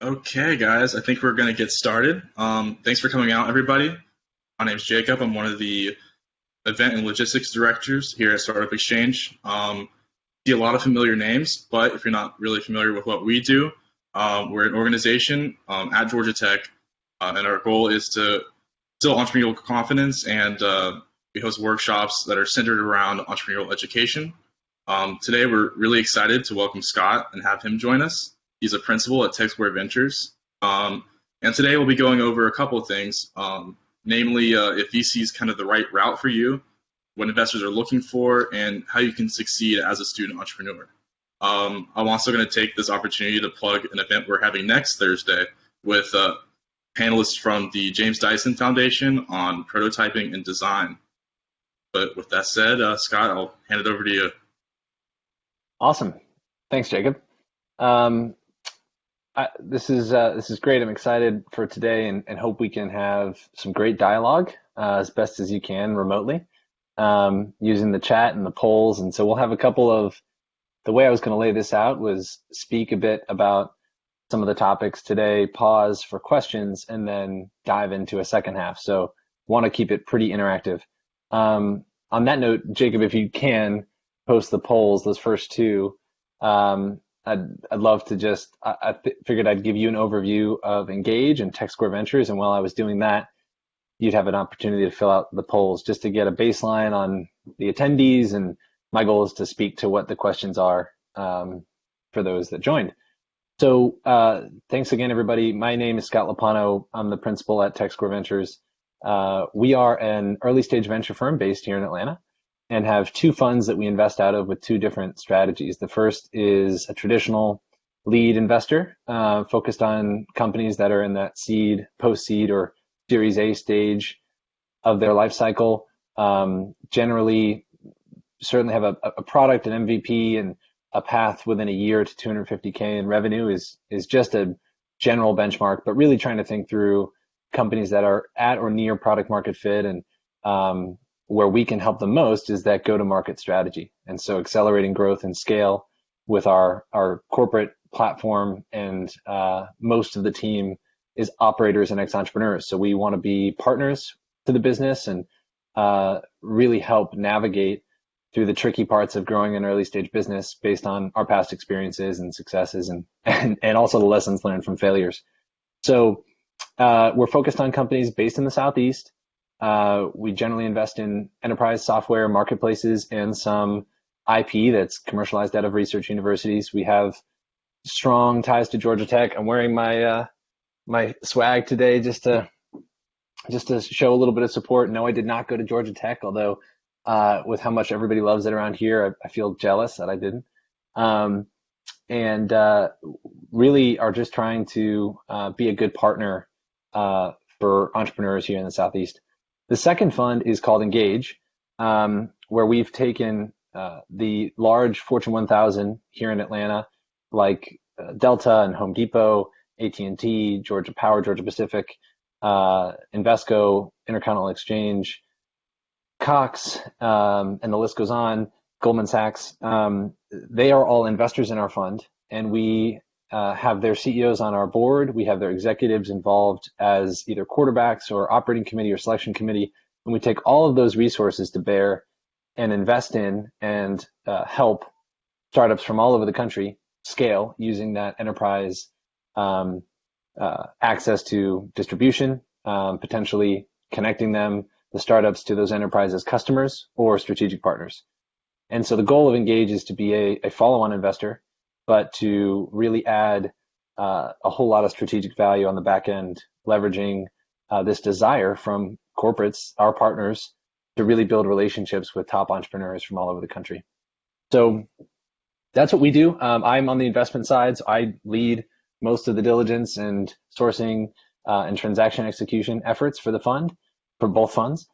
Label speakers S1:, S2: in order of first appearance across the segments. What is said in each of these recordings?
S1: Okay, guys, I think we're going to get started. Thanks for coming out, everybody. My name's Jacob. I'm one of the event and logistics directors here at Startup Exchange. See a lot of familiar names, but if you're not really familiar with what we do, we're an organization at Georgia Tech, and our goal is to instill entrepreneurial confidence, and we host workshops that are centered around entrepreneurial education. Today, we're really excited to welcome Scott and have him join us. He's a principal at Tech Square Ventures. And today, we'll be going over a couple of things, namely, if VC is kind of the right route for you, what investors are looking for, and how you can succeed as a student entrepreneur. I'm also going to take this opportunity to plug an event we're having next Thursday with panelists from the James Dyson Foundation on prototyping and design. But with that said, Scott, I'll hand it over to you.
S2: Awesome. Thanks, Jacob. Um, this is great. I'm excited for today and hope we can have some great dialogue as best as you can remotely using the chat and the polls. And so we'll have a couple of the way I was going to lay this out was speak a bit about some of the topics today, pause for questions, and then dive into a second half. So want to keep it pretty interactive. On that note, Jacob, if you can post the polls, those first two, I'd love to just, figured I'd give you an overview of Engage and Tech Square Ventures. And while I was doing that, you'd have an opportunity to fill out the polls just to get a baseline on the attendees. And my goal is to speak to what the questions are for those that joined. So thanks again, everybody. My name is Scott Lopano. I'm the principal at Tech Square Ventures. We are an early stage venture firm based here in Atlanta and have two funds that we invest out of with two different strategies. The first is a traditional lead investor focused on companies that are in that seed, post-seed, or Series A stage of their life cycle. Generally, certainly have a product, an MVP, and a path within a year to 250K in revenue is just a general benchmark, but really trying to think through companies that are at or near product market fit, and where we can help the most is that go-to-market strategy. And so accelerating growth and scale with our corporate platform, and most of the team is operators and ex-entrepreneurs. So we want to be partners to the business and really help navigate through the tricky parts of growing an early stage business based on our past experiences and successes and also the lessons learned from failures. So we're focused on companies based in the Southeast. We generally invest in enterprise software marketplaces and some IP that's commercialized out of research universities. We have strong ties to Georgia Tech. I'm wearing my my swag today just to show a little bit of support. No, I did not go to Georgia Tech, although with how much everybody loves it around here, I feel jealous that I didn't. And really are just trying to be a good partner for entrepreneurs here in the Southeast. The second fund is called Engage, where we've taken the large Fortune 1000 here in Atlanta, like Delta and Home Depot, AT&T, Georgia Power, Georgia Pacific, Invesco, Intercontinental Exchange, Cox, and the list goes on, Goldman Sachs. They are all investors in our fund, and we have their CEOs on our board. We have their executives involved as either quarterbacks or operating committee or selection committee. And we take all of those resources to bear and invest in and help startups from all over the country scale using that enterprise access to distribution, potentially connecting them, the startups, to those enterprises customers or strategic partners. And so the goal of Engage is to be a follow-on investor, but to really add a whole lot of strategic value on the back end, leveraging this desire from corporates, our partners, to really build relationships with top entrepreneurs from all over the country. So that's what we do. I'm on the investment side, so I lead most of the diligence and sourcing and transaction execution efforts for the fund, for both funds.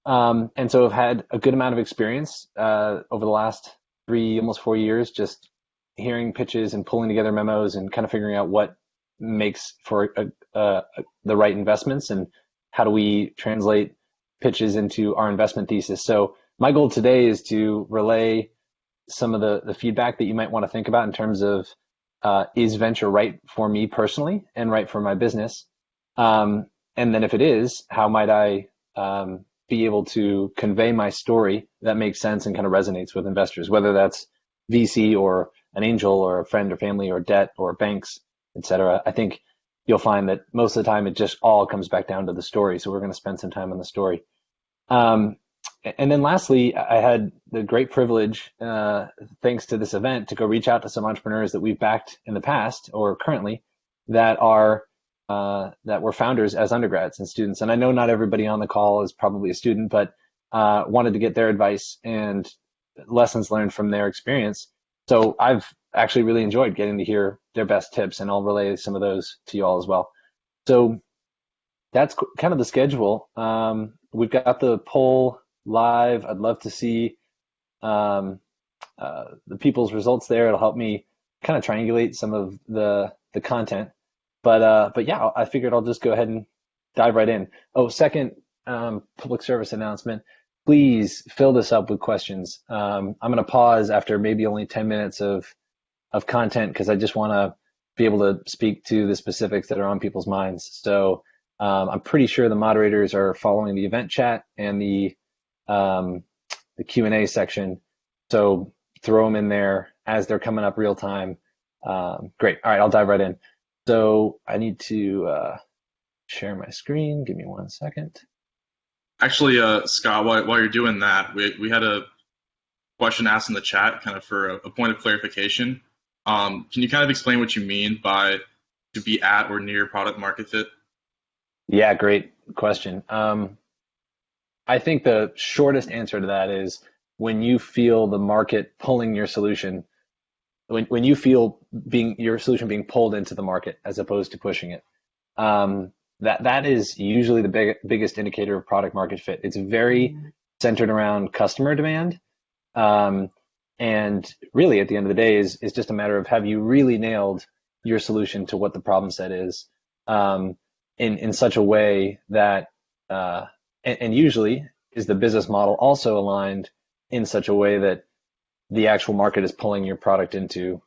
S2: And so I've had a good amount of experience over the last almost 4 years, just hearing pitches and pulling together memos and kind of figuring out what makes for the right investments and how do we translate pitches into our investment thesis. So my goal today is to relay some of the feedback that you might want to think about in terms of is venture right for me personally and right for my business? And then if it is, how might I be able to convey my story that makes sense and kind of resonates with investors, whether that's VC or an angel or a friend or family or debt or banks, et cetera. I think you'll find that most of the time it just all comes back down to the story. So we're going to spend some time on the story. Um, and then lastly, I had the great privilege, thanks to this event, to go reach out to some entrepreneurs that we've backed in the past or currently that were founders as undergrads and students. And I know not everybody on the call is probably a student, but wanted to get their advice and lessons learned from their experience. So I've actually really enjoyed getting to hear their best tips, and I'll relay some of those to you all as well. So that's kind of the schedule. We've got the poll live. I'd love to see um, the people's results there. It'll help me kind of triangulate some of the content. But yeah, I figured I'll just go ahead and dive right in. Oh, second public service announcement. Please fill this up with questions. I'm going to pause after maybe only 10 minutes of content because I just want to be able to speak to the specifics that are on people's minds. So I'm pretty sure the moderators are following the event chat and the Q&A section. So throw them in there as they're coming up real time. Great. All right, I'll dive right in. So I need to share my screen. Give me 1 second.
S1: Actually, Scott, while you're doing that, we had a question asked in the chat, kind of for a point of clarification. Can you kind of explain what you mean by to be at or near product market fit?
S2: Yeah, great question. I think the shortest answer to that is when you feel the market pulling your solution, when you feel your solution being pulled into the market as opposed to pushing it. That is usually the biggest indicator of product market fit. It's very centered around customer demand. And really, at the end of the day, is just a matter of have you really nailed your solution to what the problem set is in such a way that, and usually is the business model also aligned in such a way that the actual market is pulling your product into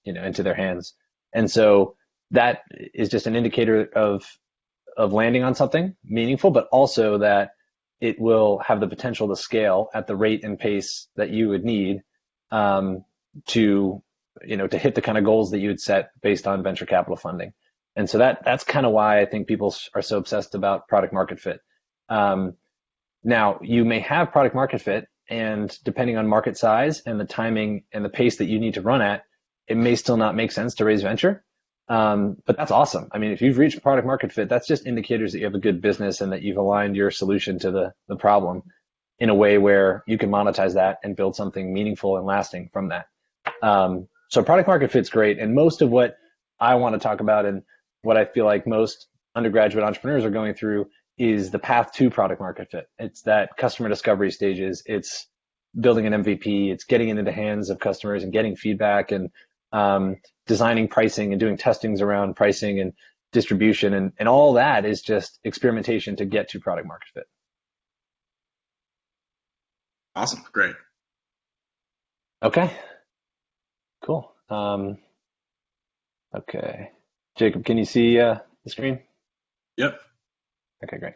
S2: into their hands. And so that is just an indicator of landing on something meaningful, but also that it will have the potential to scale at the rate and pace that you would need to hit the kind of goals that you would set based on venture capital funding. And so that's kind of why I think people are so obsessed about product market fit. Now, you may have product market fit, and depending on market size and the timing and the pace that you need to run at, it may still not make sense to raise venture. But that's awesome. I mean, if you've reached product market fit, that's just indicators that you have a good business and that you've aligned your solution to the problem in a way where you can monetize that and build something meaningful and lasting from that. So product market fit's great. And most of what I want to talk about and what I feel like most undergraduate entrepreneurs are going through is the path to product market fit. It's that customer discovery stages. It's building an MVP. It's getting into the hands of customers and getting feedback and designing pricing and doing testings around pricing and distribution. And all that is just experimentation to get to product market fit.
S1: Awesome. Great.
S2: Okay. Cool. Okay. Jacob, can you see the screen?
S1: Yep.
S2: Okay, great.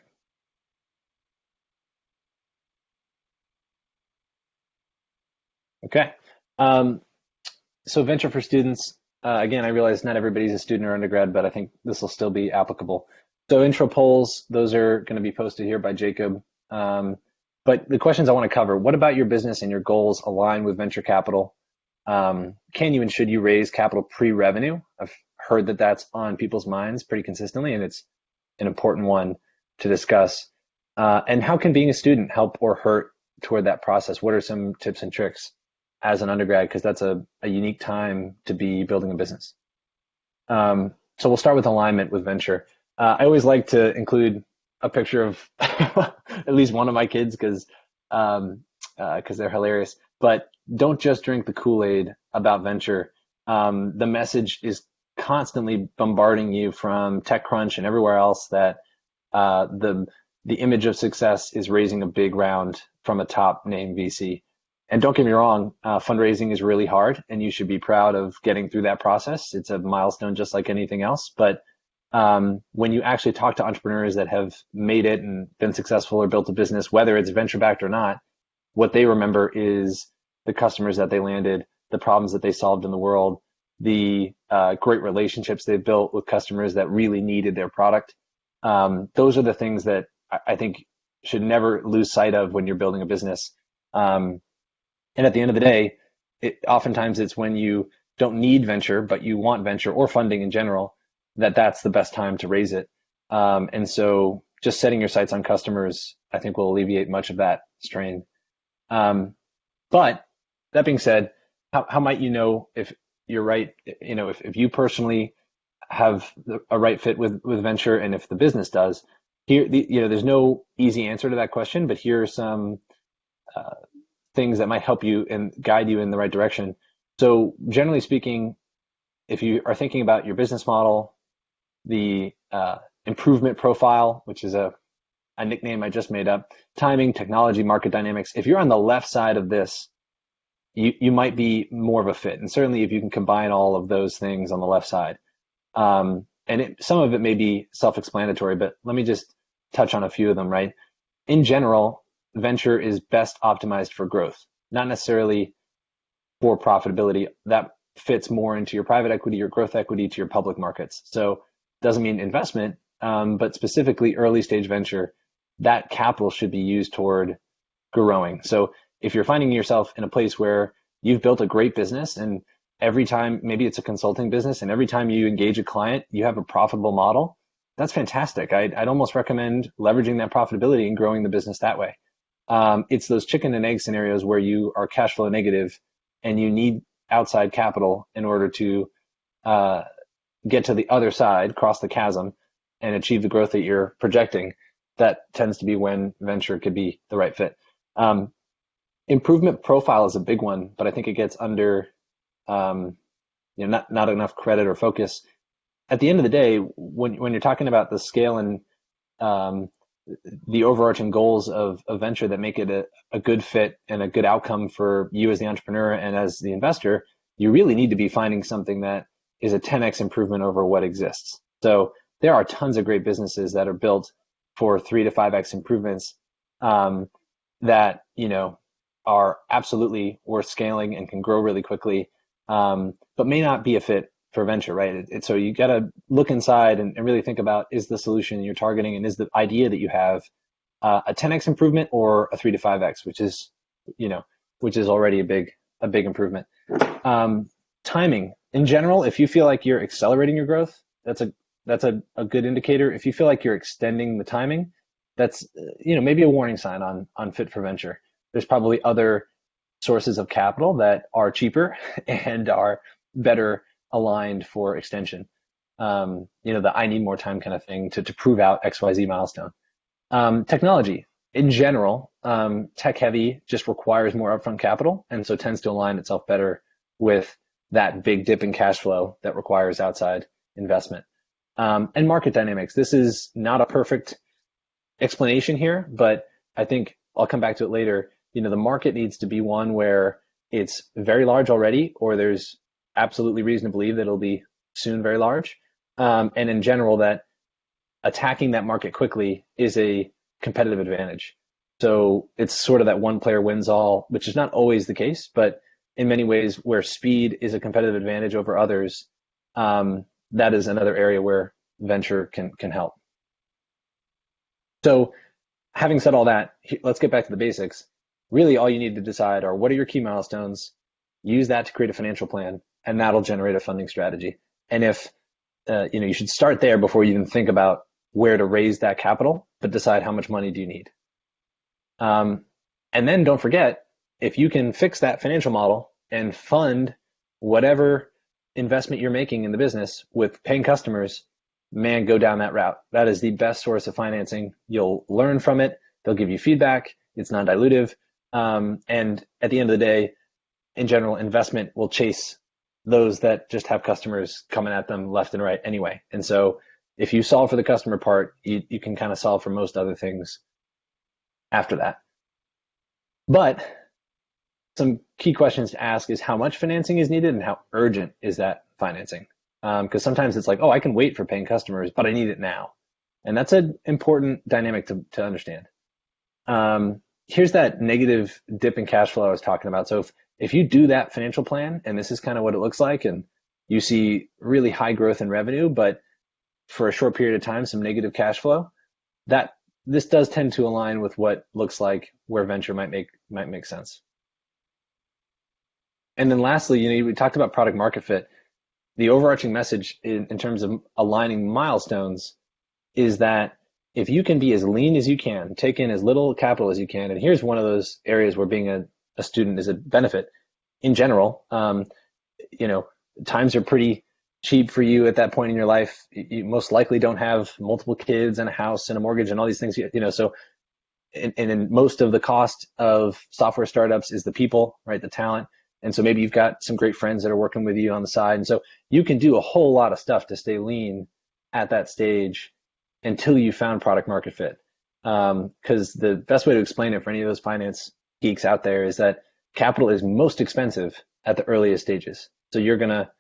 S2: Okay. So venture for students, again, I realize not everybody's a student or undergrad, but I think this will still be applicable. So intro polls, those are going to be posted here by Jacob. But the questions I want to cover, what about your business and your goals align with venture capital? Can you and should you raise capital pre-revenue? I've heard that that's on people's minds pretty consistently, and it's an important one to discuss. And how can being a student help or hurt toward that process? What are some tips and tricks as an undergrad? Because that's a unique time to be building a business. So we'll start with alignment with venture. I always like to include a picture of at least one of my kids because they're hilarious. But don't just drink the Kool-Aid about venture. The message is constantly bombarding you from TechCrunch and everywhere else that the image of success is raising a big round from a top name VC. And don't get me wrong, fundraising is really hard, and you should be proud of getting through that process. It's a milestone just like anything else. But when you actually talk to entrepreneurs that have made it and been successful or built a business, whether it's venture backed or not, what they remember is the customers that they landed, the problems that they solved in the world, the great relationships they've built with customers that really needed their product. Those are the things that I think should never lose sight of when you're building a business. And at the end of the day, oftentimes it's when you don't need venture, but you want venture or funding in general, that's the best time to raise it. And so just setting your sights on customers, I think will alleviate much of that strain. But that being said, how might you know if you're right? You know, if you personally have a right fit with venture and if the business does, there's no easy answer to that question, but here are some things that might help you and guide you in the right direction. So generally speaking, if you are thinking about your business model, the improvement profile, which is a nickname I just made up, timing, technology, market dynamics, if you're on the left side of this, you might be more of a fit. And certainly if you can combine all of those things on the left side. Some of it may be self-explanatory, but let me just touch on a few of them, right? In general, venture is best optimized for growth, not necessarily for profitability. That fits more into your private equity, your growth equity, to your public markets. So doesn't mean investment, but specifically early stage venture, that capital should be used toward growing. So if you're finding yourself in a place where you've built a great business and every time, maybe it's a consulting business, and every time you engage a client, you have a profitable model, that's fantastic. I'd almost recommend leveraging that profitability and growing the business that way. It's those chicken and egg scenarios where you are cash flow negative and you need outside capital in order to get to the other side, cross the chasm, and achieve the growth that you're projecting. That tends to be when venture could be the right fit. Improvement profile is a big one, but I think it gets under not enough credit or focus. At the end of the day, when you're talking about the scale and the overarching goals of a venture that make it a good fit and a good outcome for you as the entrepreneur and as the investor, you really need to be finding something that is a 10x improvement over what exists. So there are tons of great businesses that are built for 3 to 5x improvements that are absolutely worth scaling and can grow really quickly, but may not be a fit for venture, right? So you got to look inside and really think about, is the solution you're targeting and is the idea that you have a 10x improvement or a 3 to 5x, which is already a big improvement. Timing in general, if you feel like you're accelerating your growth, that's a good indicator. If you feel like you're extending the timing, that's maybe a warning sign on fit for venture. There's probably other sources of capital that are cheaper and are better aligned for extension. The I need more time kind of thing to prove out XYZ milestone. Technology in general, tech heavy just requires more upfront capital, and so tends to align itself better with that big dip in cash flow that requires outside investment. And market dynamics. This is not a perfect explanation here, but I think I'll come back to it later. The market needs to be one where it's very large already, or there's absolutely reason to believe that it'll be soon very large. And in general, that attacking that market quickly is a competitive advantage. So it's sort of that one player wins all, which is not always the case, but in many ways where speed is a competitive advantage over others, that is another area where venture can help. So having said all that, let's get back to the basics. Really, all you need to decide are what are your key milestones, use that to create a financial plan, and that'll generate a funding strategy. And if you should start there before you even think about where to raise that capital, but decide how much money do you need. And then don't forget, if you can fix that financial model and fund whatever investment you're making in the business with paying customers, man, go down that route. That is the best source of financing. You'll learn from it. They'll give you feedback. It's non-dilutive. And at the end of the day, in general, investment will chase those that just have customers coming at them left and right anyway. And so if you solve for the customer part, you can kind of solve for most other things after that. But some key questions to ask is how much financing is needed and how urgent is that financing? Because sometimes it's like, oh, I can wait for paying customers, but I need it now. And that's an important dynamic to understand. Here's that negative dip in cash flow I was talking about. So if you do that financial plan, and this is kind of what it looks like, and you see really high growth in revenue, but for a short period of time, some negative cash flow, that this does tend to align with what looks like where venture might make sense. And then lastly, we talked about product market fit. The overarching message in terms of aligning milestones is that if you can be as lean as you can, take in as little capital as you can, and here's one of those areas where being a student is a benefit in general. You know, times are pretty cheap for you at that point in your life. You most likely don't have multiple kids and a house and a mortgage and all these things, so and in most of the cost of software startups is the people, right? The talent. And so maybe you've got some great friends that are working with you on the side. And so you can do a whole lot of stuff to stay lean at that stage until you found product market fit. Because the best way to explain it for any of those finance geeks out there is that capital is most expensive at the earliest stages. So you're going to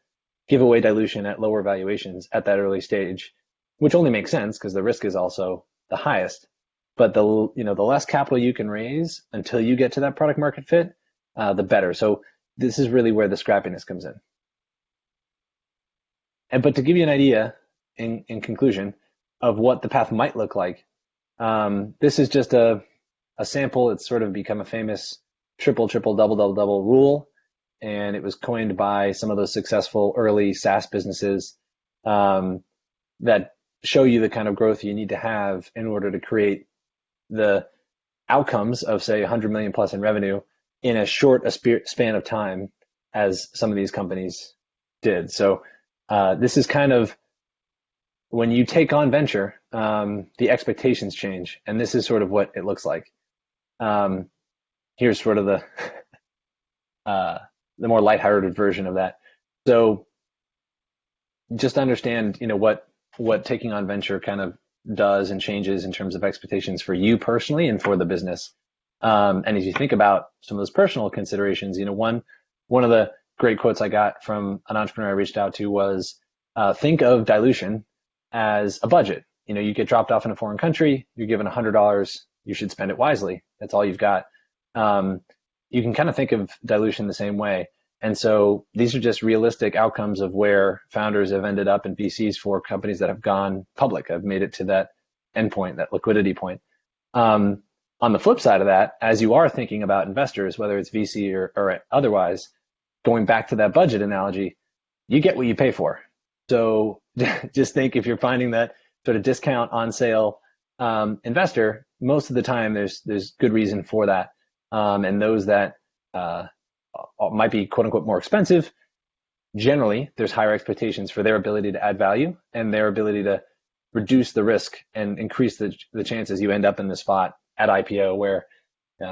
S2: give away dilution at lower valuations at that early stage, which only makes sense because the risk is also the highest. But the less capital you can raise until you get to that product market fit, the better. So this is really where the scrappiness comes in. But to give you an idea, in conclusion, of what the path might look like, this is just a sample. It's sort of become a famous triple, triple, double, double, double rule. And it was coined by some of those successful early SaaS businesses that show you the kind of growth you need to have in order to create the outcomes of, say, 100 million plus in revenue in as short a span of time as some of these companies did. So this is kind of when you take on venture, the expectations change, and this is sort of what it looks like. Here's sort of the more lighthearted version of that. So just understand, what taking on venture kind of does and changes in terms of expectations for you personally and for the business. And as you think about some of those personal considerations, one of the great quotes I got from an entrepreneur I reached out to was, think of dilution as a budget. You get dropped off in a foreign country, you're given $100, you should spend it wisely. That's all you've got. You can kind of think of dilution the same way. And so these are just realistic outcomes of where founders have ended up in VCs for companies that have gone public, have made it to that endpoint, that liquidity point. On the flip side of that, as you are thinking about investors, whether it's VC or otherwise, going back to that budget analogy, you get what you pay for. So just think, if you're finding that sort of discount on sale investor, most of the time there's good reason for that. And those that might be quote unquote more expensive, generally there's higher expectations for their ability to add value and their ability to reduce the risk and increase the chances you end up in the spot at IPO where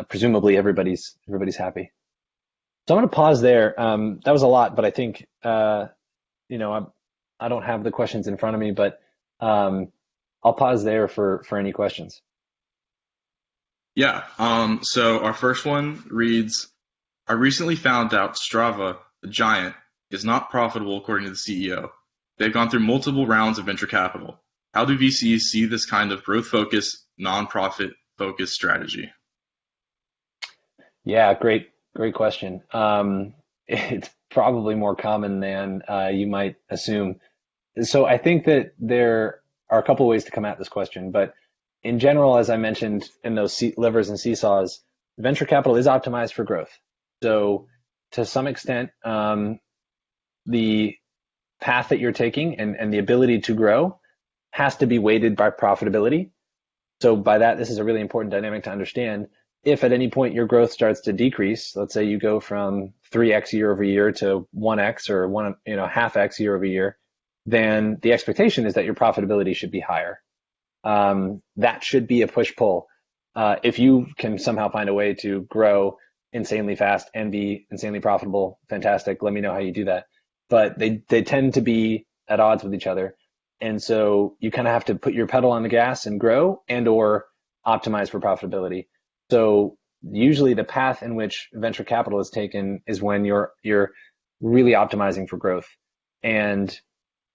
S2: presumably everybody's happy. So I'm going to pause there. That was a lot, but I think I don't have the questions in front of me, but I'll pause there for any questions.
S1: Yeah. So our first one reads, I recently found out Strava, the giant, is not profitable according to the CEO. They've gone through multiple rounds of venture capital. How do VCs see this kind of growth-focused, non-profit-focused strategy?
S2: Yeah, great question. It's probably more common than you might assume. So I think that there are a couple ways to come at this question, but in general, as I mentioned in those levers and seesaws, venture capital is optimized for growth. So to some extent, the path that you're taking and the ability to grow has to be weighted by profitability. So by that, this is a really important dynamic to understand. If at any point your growth starts to decrease, let's say you go from 3x year over year to 1x or half x year over year, then the expectation is that your profitability should be higher. That should be a push-pull. If you can somehow find a way to grow insanely fast and be insanely profitable, fantastic. Let me know how you do that. But they tend to be at odds with each other. And so you kind of have to put your pedal on the gas and grow and or optimize for profitability. So usually the path in which venture capital is taken is when you're really optimizing for growth. And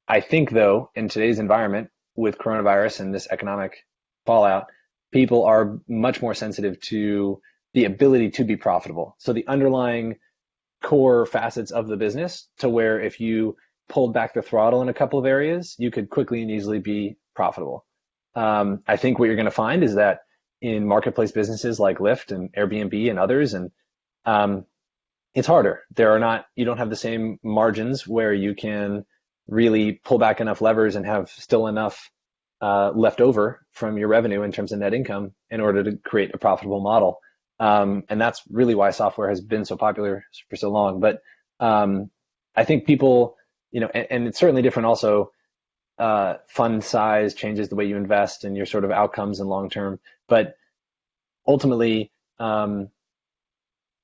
S2: I think though, in today's environment with coronavirus and this economic fallout, people are much more sensitive to the ability to be profitable. So the underlying core facets of the business, to where if you pulled back the throttle in a couple of areas, you could quickly and easily be profitable. I think what you're going to find is that in marketplace businesses like Lyft and Airbnb and others, and it's harder. You don't have the same margins where you can really pull back enough levers and have still enough left over from your revenue in terms of net income in order to create a profitable model. And that's really why software has been so popular for so long. But I think people, and it's certainly different also. Fund size changes the way you invest and your sort of outcomes in long term. But ultimately,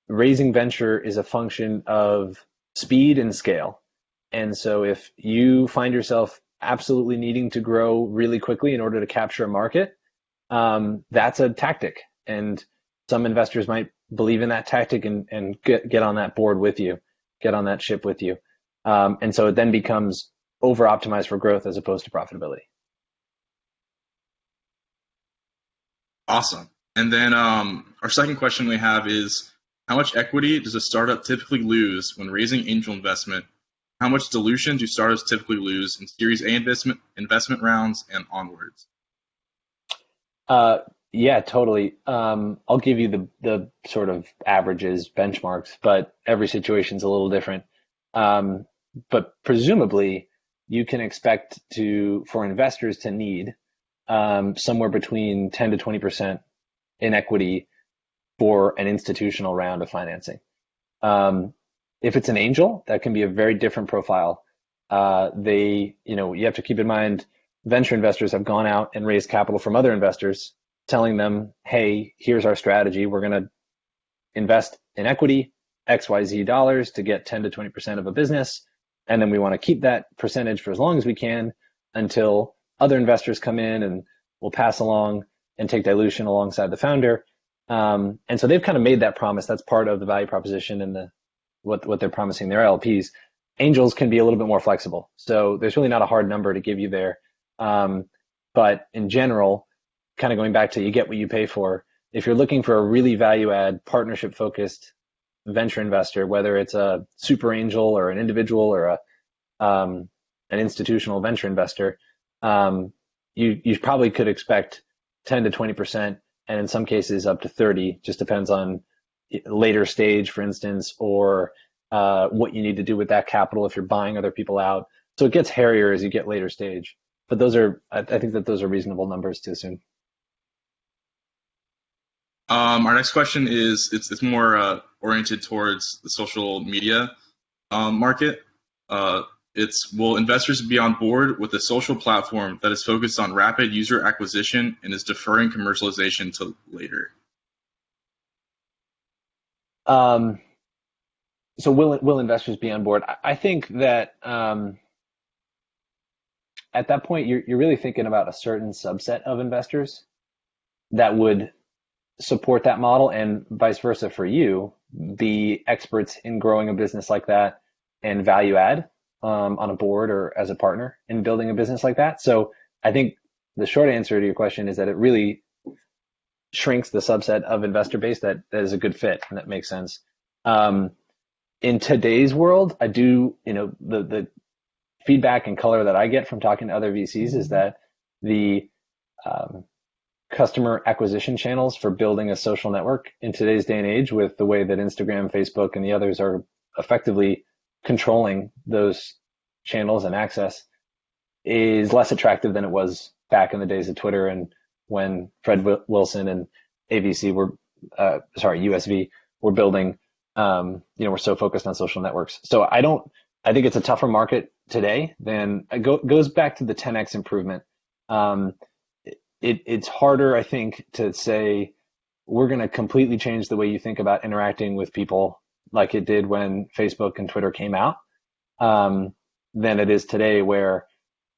S2: raising venture is a function of speed and scale. And so if you find yourself absolutely needing to grow really quickly in order to capture a market, that's a tactic. And some investors might believe in that tactic and get on that board with you, get on that ship with you. And so it then becomes over optimized for growth as opposed to profitability.
S1: Awesome. And then our second question we have is, how much equity does a startup typically lose when raising angel investment? How much dilution do startups typically lose in Series A investment rounds and onwards?
S2: Yeah, totally. I'll give you the sort of averages, benchmarks, but every situation's a little different. But presumably, you can expect for investors to need somewhere between 10 to 20% in equity for an institutional round of financing. If it's an angel, that can be a very different profile. You have to keep in mind, venture investors have gone out and raised capital from other investors, telling them, hey, here's our strategy. We're going to invest in equity, XYZ dollars to get 10 to 20% of a business. And then we want to keep that percentage for as long as we can until other investors come in and will pass along and take dilution alongside the founder. And so they've kind of made that promise. That's part of the value proposition and what they're promising their LPs. Angels can be a little bit more flexible. So there's really not a hard number to give you there. But in general, kind of going back to you get what you pay for, if you're looking for a really value add, partnership focused venture investor, whether it's a super angel or an individual or an institutional venture investor, you probably could expect 10 to 20%, and in some cases up to 30, just depends on later stage, for instance, or what you need to do with that capital if you're buying other people out. So it gets hairier as you get later stage. But I think that those are reasonable numbers to assume.
S1: Our next question is, it's more oriented towards the social media market. Will investors be on board with a social platform that is focused on rapid user acquisition and is deferring commercialization to later?
S2: So will investors be on board? I think that at that point, you're really thinking about a certain subset of investors that would support that model, and vice versa for you, be experts in growing a business like that and value add on a board or as a partner in building a business like that. So I think the short answer to your question is that it really shrinks the subset of investor base that is a good fit and that makes sense. In today's world, I do, the feedback and color that I get from talking to other VCs is that the customer acquisition channels for building a social network in today's day and age, with the way that Instagram, Facebook, and the others are effectively controlling those channels and access, is less attractive than it was back in the days of Twitter and when Fred Wilson and USV were building. We're so focused on social networks. So I think it's a tougher market today than it goes back to the 10x improvement. It's harder, I think, to say we're going to completely change the way you think about interacting with people like it did when Facebook and Twitter came out, than it is today, where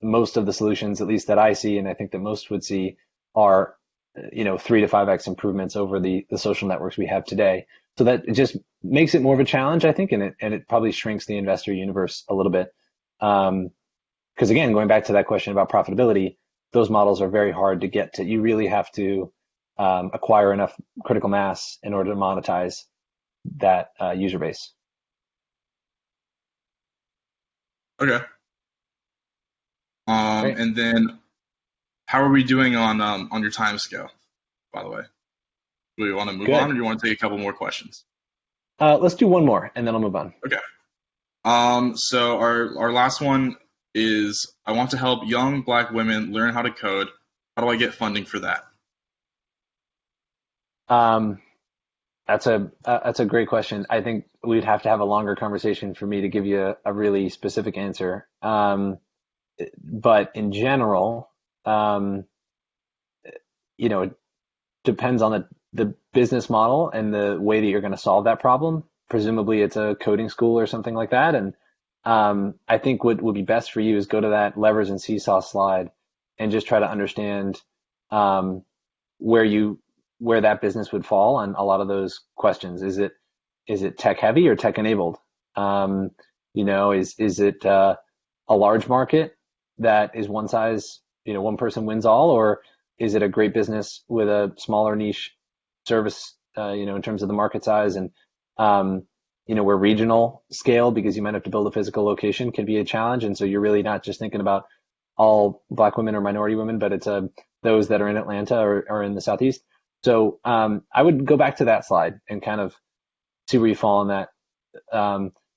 S2: most of the solutions, at least that I see, and I think that most would see, are 3 to 5x improvements over the social networks we have today. So that it just makes it more of a challenge, I think, and it probably shrinks the investor universe a little bit. Because again, going back to that question about profitability, those models are very hard to get to. You really have to acquire enough critical mass in order to monetize that user base.
S1: Okay.
S2: Great.
S1: And then how are we doing on your time scale, by the way? Do we want to move on,
S2: Good.
S1: or do you want to take a couple more questions?
S2: Let's do one more, and then I'll move on.
S1: Okay. So our last one is I want to help young Black women learn how to code. How do I get funding for that?
S2: Um, that's a great question. I think we'd have to have a longer conversation for me to give you a really specific answer. But in general, um, it depends on the business model and the way that you're going to solve that problem. Presumably, it's a coding school or something like that. And I think what would be best for you is go to that levers and seesaw slide and just try to understand um, where you where that business would fall on a lot of those questions. Is it tech heavy or tech enabled? Is it a large market that is one size, one person wins all, or is it a great business with a smaller niche service, in terms of the market size and, where regional scale, because you might have to build a physical location, can be a challenge. And so you're really not just thinking about all Black women or minority women, but it's those that are in Atlanta or in the Southeast. So I would go back to that slide and kind of see where you fall on that.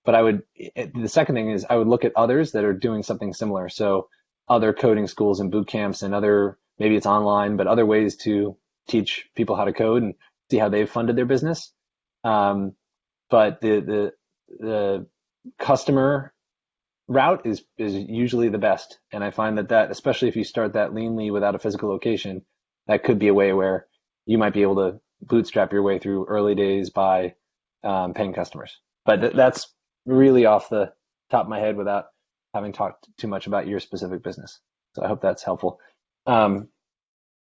S2: But the second thing is I would look at others that are doing something similar. So other coding schools and boot camps and maybe it's online, but other ways to teach people how to code and see how they've funded their business. But the customer route is usually the best. And I find that especially if you start that leanly without a physical location, that could be a way where you might be able to bootstrap your way through early days by paying customers. But that's really off the top of my head without having talked too much about your specific business. So I hope that's helpful.